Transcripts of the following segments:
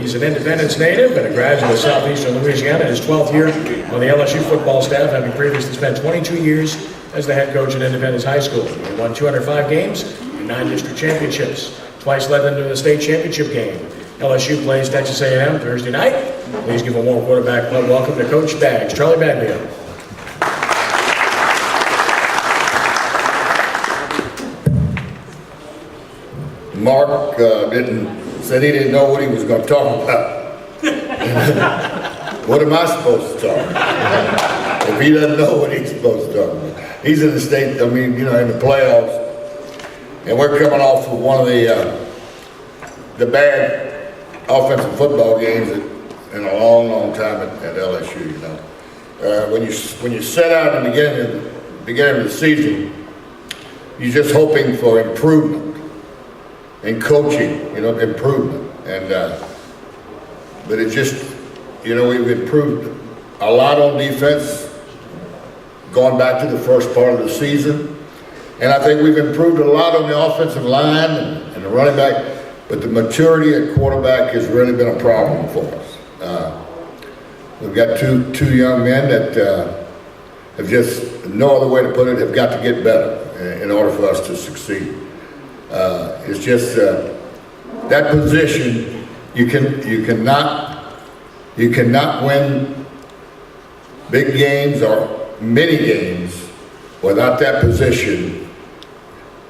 He's an Independence native and a graduate of Southeastern Louisiana, his 12th year on the LSU football staff, having previously spent 22 years as the head coach at Independence High School. He won 205 games and 9 district championships. Twice led them to the state championship game. LSU plays Texas A&M Thursday night. Please give a warm quarterback club welcome to Coach Bags, Charlie Baglio. Mark said he didn't know what he was going to talk about. What am I supposed to talk about? If he doesn't know what he's supposed to talk about. He's in the state, in the playoffs, and we're coming off of one of the bad offensive football games in a long, long time at LSU. When you set out in the beginning of the season, you're just hoping for improvement. In coaching, improvement, but it just, we've improved a lot on defense, going back to the first part of the season, and I think we've improved a lot on the offensive line and the running back, but the maturity at quarterback has really been a problem for us. We've got two young men that have just, no other way to put it, have got to get better in order for us to succeed. It's just that position. You cannot win big games or mini games without that position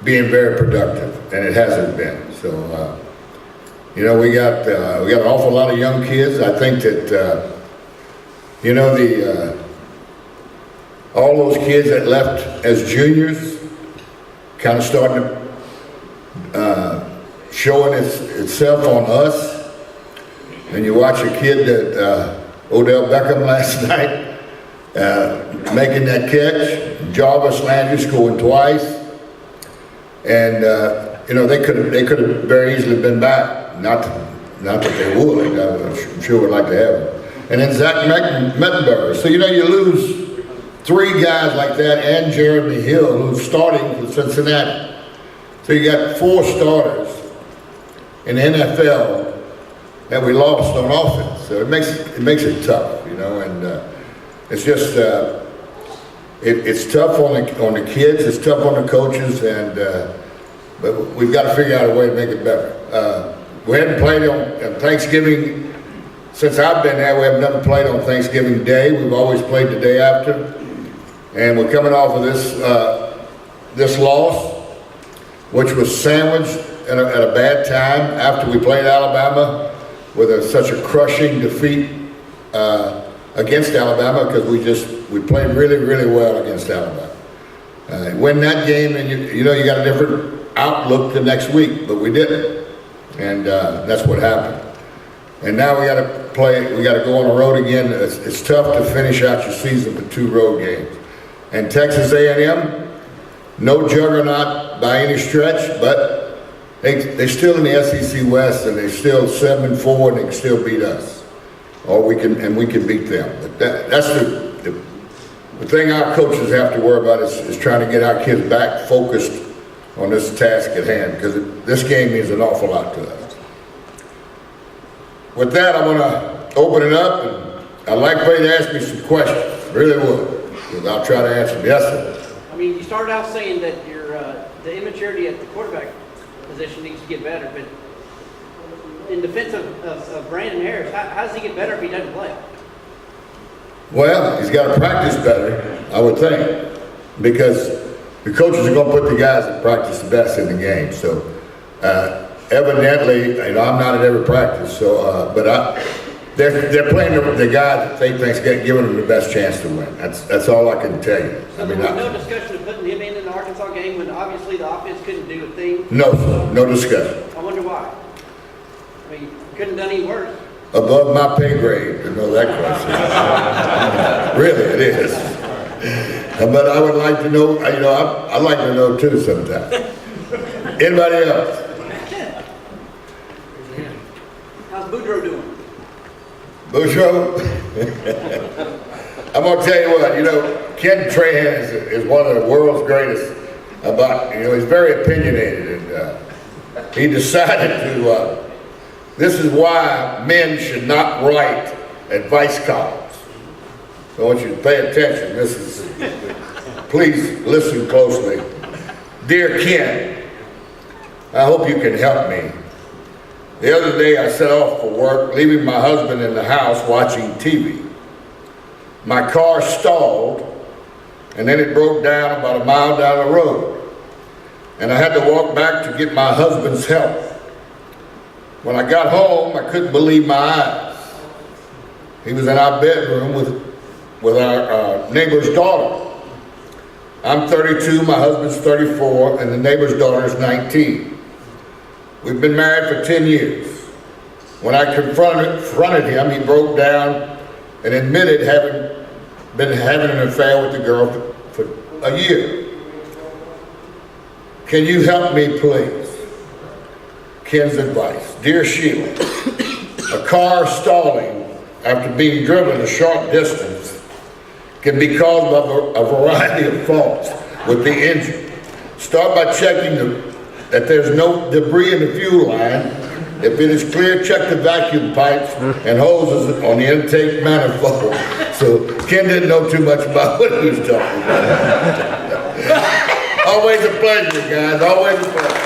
being very productive, and it hasn't been. So we got an awful lot of young kids. I think that all those kids that left as juniors kind of starting to showing itself on us. And you watch a kid that Odell Beckham last night making that catch, Jarvis Landry scoring twice, and they could have very easily been back. Not that they would. I'm sure would like to have them. And then Zach Mettenberger. So you lose 3 guys like that, and Jeremy Hill, who's starting for Cincinnati. So you got 4 starters in the NFL that we lost on offense. So it makes it tough, and it's just it's tough on the kids, it's tough on the coaches, and but we've got to figure out a way to make it better. We hadn't played on Thanksgiving since I've been there. We have never played on Thanksgiving Day. We've always played the day after, and we're coming off of this loss, which was sandwiched at a bad time after we played Alabama with such a crushing defeat against Alabama, because we played really, really well against Alabama. Win that game, and you got a different outlook the next week, but we didn't, and that's what happened. And now we got to go on the road again. It's tough to finish out your season with 2 road games. And Texas A&M, no juggernaut by any stretch, but they're still in the SEC West, and they're still 7-4, and they can still beat us, or we can beat them. But that's the thing our coaches have to worry about is trying to get our kids back focused on this task at hand, because this game means an awful lot to us. With that, I'm going to open it up, and I'd like for you to ask me some questions. Really would, because I'll try to answer them. Yes, sir. You started out saying that the immaturity at the quarterback position needs to get better, but in defense of Brandon Harris, how does he get better if he doesn't play? Well, he's got to practice better, I would think, because the coaches are going to put the guys that practice the best in the game. So evidently, I'm not at every practice, so they're playing the guy that they think's giving them the best chance to win. That's all I can tell you. So there was no discussion of putting him in the Arkansas game when obviously the offense couldn't do a thing? No, sir. No discussion. I wonder why. Couldn't have done any worse. Above my pay grade to know that question. Really, it is. But I would like to know, I'd like to know too sometime. Anybody else? How's Boudreaux doing? Boudreaux? I'm going to tell you what, Ken Trahan is one of the world's greatest about, he's very opinionated, and he decided This is why men should not write advice columns. I want you to pay attention. Please listen closely. Dear Ken, I hope you can help me. The other day I set off for work, leaving my husband in the house watching TV. My car stalled, and then it broke down about a mile down the road. And I had to walk back to get my husband's help. When I got home, I couldn't believe my eyes. He was in our bedroom with our neighbor's daughter. I'm 32, my husband's 34, and the neighbor's daughter is 19. We've been married for 10 years. When I confronted him, he broke down and admitted been having an affair with the girl for a year. Can you help me, please? Ken's advice. Dear Sheila, a car stalling after being driven a short distance can be caused by a variety of faults with the engine. Start by checking that there's no debris in the fuel line. If it is clear, check the vacuum pipes and hoses on the intake manifold. So Ken didn't know too much about what he was talking about. Always a pleasure, guys. Always a pleasure.